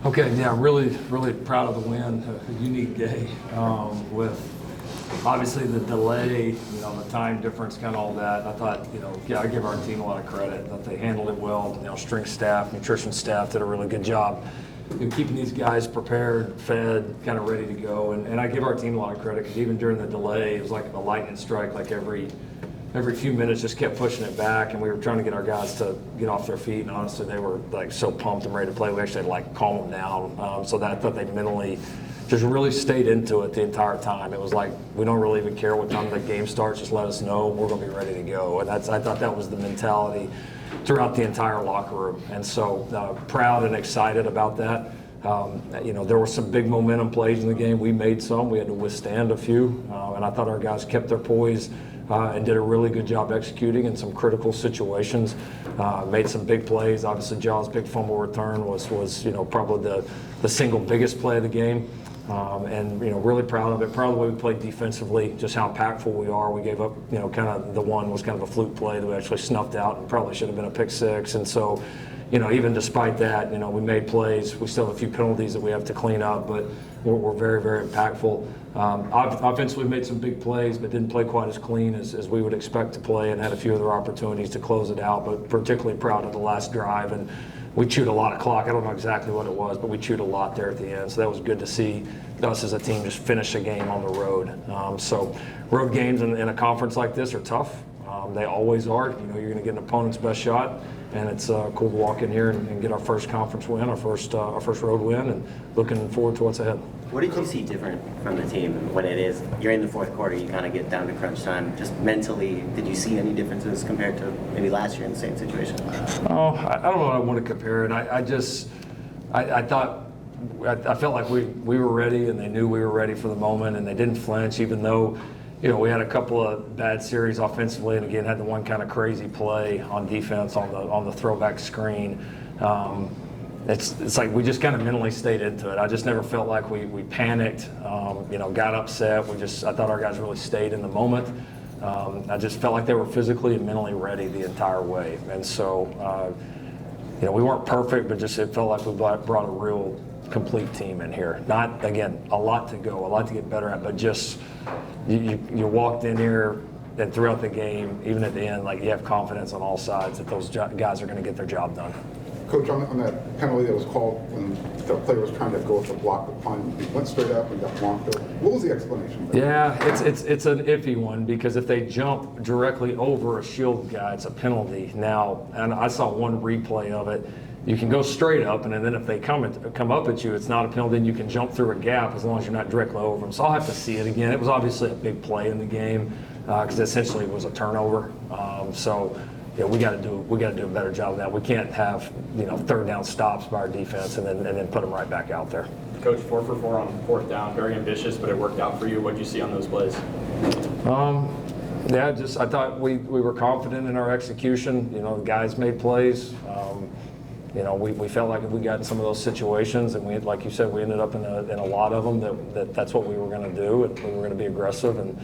Okay, yeah, really, really proud of the win. A unique day with obviously the delay, the time difference, kind of all that. I thought, I give our team a lot of credit that they handled it well. Strength staff, nutrition staff did a really good job keeping these guys prepared, fed, kind of ready to go. And I give our team a lot of credit because even during the delay, it was like a lightning strike, like every few minutes just kept pushing it back, and we were trying to get our guys to get off their feet, and honestly they were like so pumped and ready to play. We actually had to calm them down, so that I thought they mentally just really stayed into it the entire time. It was like, we don't really even care what time the game starts, just let us know, we're going to be ready to go. And I thought that was the mentality throughout the entire locker room, and so proud and excited about that. There were some big momentum plays in the game. We made some, we had to withstand a few, and I thought our guys kept their poise and did a really good job executing in some critical situations. Made some big plays. Obviously, Jamal's big fumble return was probably the single biggest play of the game. And really proud of it. Proud of the way we played defensively, just how impactful we are. We gave up, kind of the one was kind of a fluke play that we actually snuffed out and probably should have been a pick six. And so, even despite that, we made plays. We still have a few penalties that we have to clean up, but we're very, very impactful. Offensively, we made some big plays, but didn't play quite as clean as we would expect to play, and had a few other opportunities to close it out. But particularly proud of the last drive, and we chewed a lot of clock. I don't know exactly what it was, but we chewed a lot there at the end. So that was good to see us as a team just finish a game on the road. So road games in a conference like this are tough. They always are. You're going to get an opponent's best shot, and it's cool to walk in here and get our first conference win, our first road win, and looking forward to what's ahead. What did you see different from the team when you're in the fourth quarter, you kind of get down to crunch time? Just mentally, did you see any differences compared to maybe last year in the same situation? Oh, I don't know what I want to compare it. I felt like we were ready, and they knew we were ready for the moment, and they didn't flinch, even though we had a couple of bad series offensively, and again had the one kind of crazy play on defense on the throwback screen. It's like we just kind of mentally stayed into it. I just never felt like we panicked, got upset. I thought our guys really stayed in the moment. I just felt like they were physically and mentally ready the entire way. And so, we weren't perfect, but just it felt like we brought a real complete team in here. Not, again, a lot to go, a lot to get better at, but just you walked in here, and throughout the game, even at the end, you have confidence on all sides that those guys are going to get their job done. Coach, on that penalty that was called when the player was trying to go to block the punt, he went straight up and got blocked over. What was the explanation there? Yeah, it's an iffy one, because if they jump directly over a shield guy, it's a penalty. Now, and I saw one replay of it. You can go straight up, and then if they come up at you, it's not a penalty, and you can jump through a gap as long as you're not directly over them. So I'll have to see it again. It was obviously a big play in the game because essentially it was a turnover. We got to do a better job of that. We can't have third down stops by our defense and then put them right back out there. Coach, 4 for 4 on fourth down, very ambitious, but it worked out for you. What did you see on those plays? I thought we were confident in our execution. The guys made plays. We felt like if we got in some of those situations, and like you said, we ended up in a lot of them, that's what we were going to do, and we were going to be aggressive. And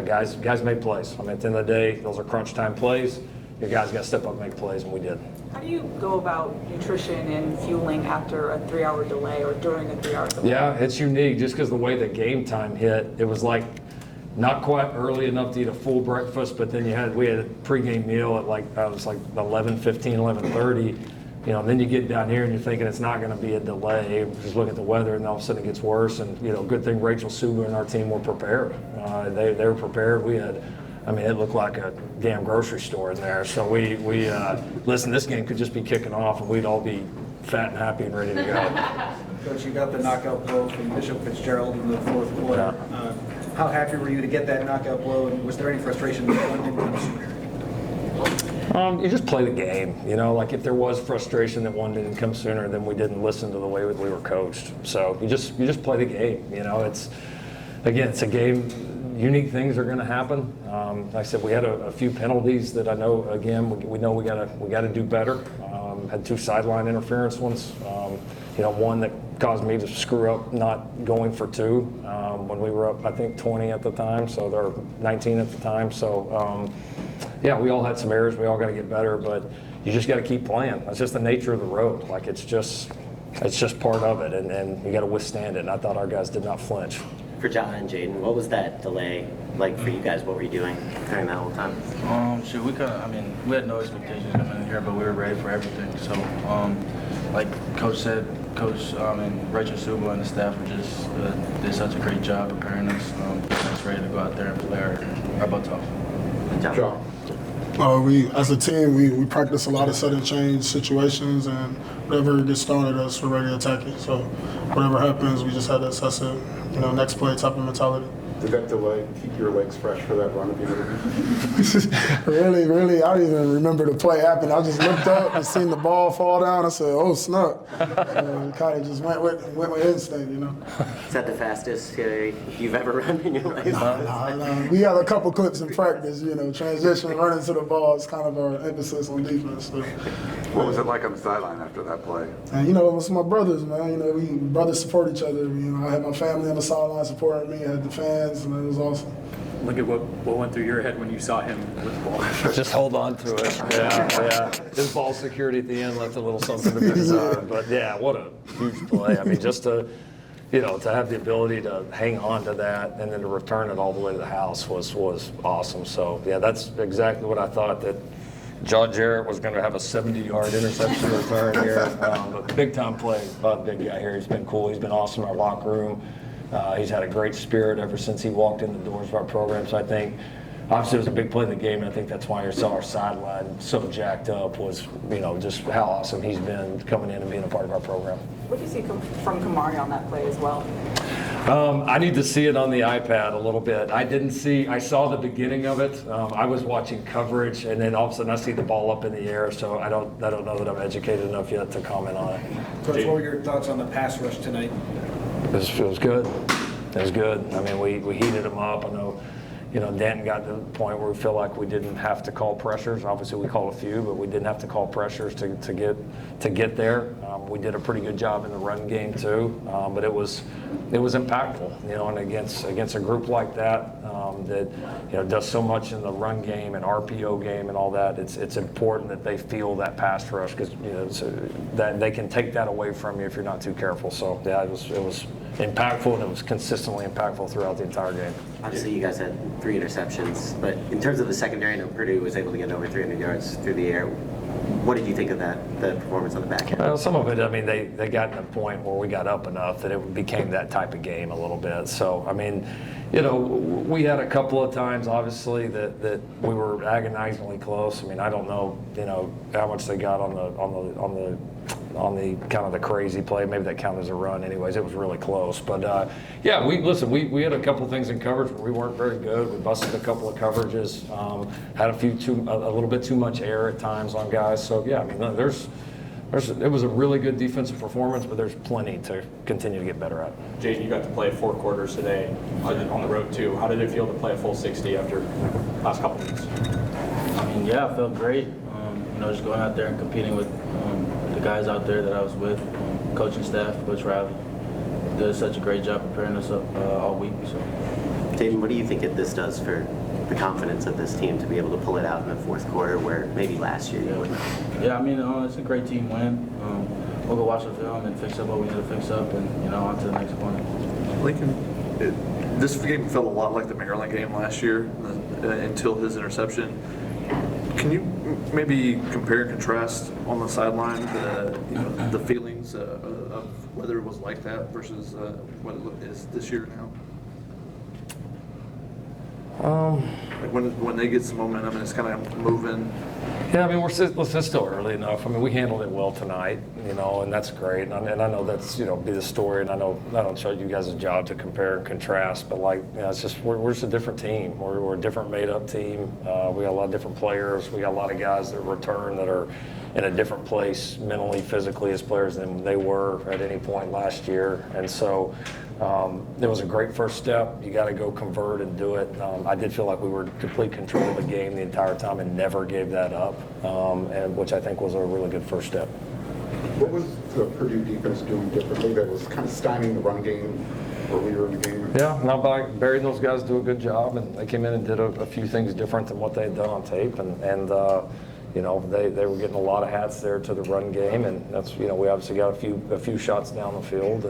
guys made plays. I mean, at the end of the day, those are crunch time plays. Your guys got to step up and make plays, and we did. How do you go about nutrition and fueling after a 3-hour delay or during a 3-hour delay? Yeah, it's unique just because the way the game time hit, it was like not quite early enough to eat a full breakfast, but then we had a pregame meal at like 11:15, 11:30. Then you get down here and you're thinking it's not going to be a delay. Just look at the weather, and all of a sudden it gets worse. And good thing Rachel Suba and our team were prepared. They were prepared. It looked like a damn grocery store in there. So we listen, this game could just be kicking off, and we'd all be fat and happy and ready to go. Coach, you got the knockout blow from Bishop Fitzgerald in the fourth quarter. Yeah. How happy were you to get that knockout blow, and was there any frustration that one didn't come sooner? You just play the game. If there was frustration that one didn't come sooner, then we didn't listen to the way we were coached. So you just play the game. It's a game. Unique things are going to happen. Like I said, we had a few penalties that I know. Again, we know we got to do better. Had 2 sideline interference ones. One that caused me to screw up not going for 2 when we were up, I think 20 at the time. So they're 19 at the time. So we all had some errors. We all got to get better, but you just got to keep playing. That's just the nature of the road. it's just part of it, and you got to withstand it. And I thought our guys did not flinch. For John and Jayden, what was that delay like for you guys? What were you doing during that whole time? Shit, we had no expectations coming in here, but we were ready for everything. So, like Coach said, and Rachel Suba and the staff were just did such a great job preparing us, getting us ready to go out there and play our butts off. John. We, as a team, we practice a lot of sudden change situations, and whatever gets thrown at us, we're ready to attack it. So whatever happens, we just had to assess it, next play type of mentality. Did that delay keep your legs fresh for that run of the interview? Really, I don't even remember the play happened. I just looked up and seen the ball fall down. I said, "Oh snap!" Kind of just went with instinct, Is that the fastest you've ever run in your life? Nah. We had a couple clips in practice, transition, running to the ball is kind of our emphasis on defense. So. What was it like on the sideline after that play? And it was my brothers, man. We brothers support each other. I had my family on the sideline supporting me. I had the fans, and it was awesome. Look at what went through your head when you saw him with the ball. Just hold on to it. Yeah. His ball security at the end left a little something to be desired. But yeah, what a huge play. I mean, just to have the ability to hang on to that and then to return it all the way to the house was awesome. So yeah, that's exactly what I thought, that John Jarrett was going to have a 70-yard interception return here. But big time play by the big guy here. He's been cool. He's been awesome in our locker room. He's had a great spirit ever since he walked in the doors of our program. So I think, obviously, it was a big play in the game, and I think that's why you saw our sideline so jacked up was, just how awesome he's been coming in and being a part of our program. What do you see from Kamari on that play as well? I need to see it on the iPad a little bit. I saw the beginning of it. I was watching coverage, and then all of a sudden I see the ball up in the air, so I don't know that I'm educated enough yet to comment on it. Coach, what were your thoughts on the pass rush tonight? It was good. It was good. I mean, we heated them up. I know, Denton got to the point where we feel like we didn't have to call pressures. Obviously, we called a few, but we didn't have to call pressures to get there. We did a pretty good job in the run game too, but it was impactful. And against a group like that that does so much in the run game and RPO game and all that. It's important that they feel that pass rush, because that they can take that away from you if you're not too careful. So yeah, it was impactful, and it was consistently impactful throughout the entire game. Obviously, you guys had 3 interceptions, but in terms of the secondary, I know Purdue was able to get over 300 yards through the air. What did you think of that, the performance on the back end? Well, some of it, I mean, they got to a point where we got up enough that it became that type of game a little bit. So, I mean, we had a couple of times, obviously, that we were agonizingly close. I mean, I don't know, how much they got on the kind of the crazy play. Maybe that counted as a run. Anyways, it was really close. But yeah, we had a couple of things in coverage where we weren't very good. We busted a couple of coverages, had a little bit too much air at times on guys. So yeah, I mean, it was a really good defensive performance, but there's plenty to continue to get better at. Jayden, you got to play 4 quarters today on the road too. How did it feel to play a full 60 after the last couple weeks? I mean, yeah, I felt great. Just going out there and competing with the guys out there that I was with, coaching staff, Coach Riley, did such a great job preparing us up all week. So, Jayden, what do you think this does for the confidence of this team to be able to pull it out in the 4th quarter, where maybe last year you wouldn't? Yeah, I mean, it's a great team win. We'll go watch the film and fix up what we need to fix up, and on to the next opponent. Lincoln, this game felt a lot like the Maryland game last year until his interception. Can you maybe compare and contrast on the sideline the feelings of whether it was like that versus what it is this year now? Like when they get some momentum and it's kind of moving. Yeah, I mean, it's still early enough. I mean, we handled it well tonight, and that's great. And I know that's, be the story. And I know I don't show you guys a job to compare and contrast, but it's just, we're just a different team. We're a different made-up team. We got a lot of different players. We got a lot of guys that return that are in a different place mentally, physically as players than they were at any point last year. And so it was a great first step. You got to go convert and do it. I did feel like we were in complete control of the game the entire time and never gave that up, and which I think was a really good first step. What was the Purdue defense doing differently that was kind of stymieing the run game earlier in the game? Yeah, now Barry and those guys do a good job, and they came in and did a few things different than what they had done on tape, and you know, they were getting a lot of hats there to the run game, and that's, you know, we obviously got a few shots down the field,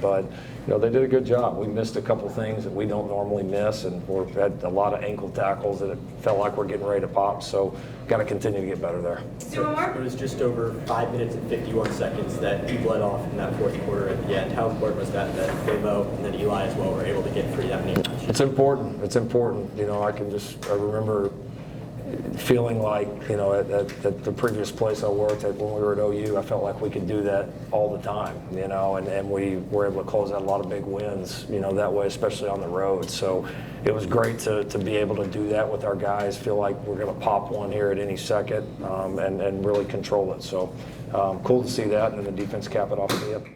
but you know, they did a good job. We missed a couple things that we don't normally miss, and we had a lot of ankle tackles that it felt like we're getting ready to pop. So got to continue to get better there. It was just over 5 minutes and 51 seconds that you bled off in that fourth quarter at the end. How important was that Devo and then Eli as well were able to get free that many times? It's important. It's important. You know, I remember feeling like, you know, at the previous place I worked at when we were at OU, I felt like we could do that all the time, you know, and we were able to close out a lot of big wins, you know, that way, especially on the road. So it was great to be able to do that with our guys, feel like we're going to pop one here at any second, and really control it. So cool to see that, and then the defense cap it off at the end.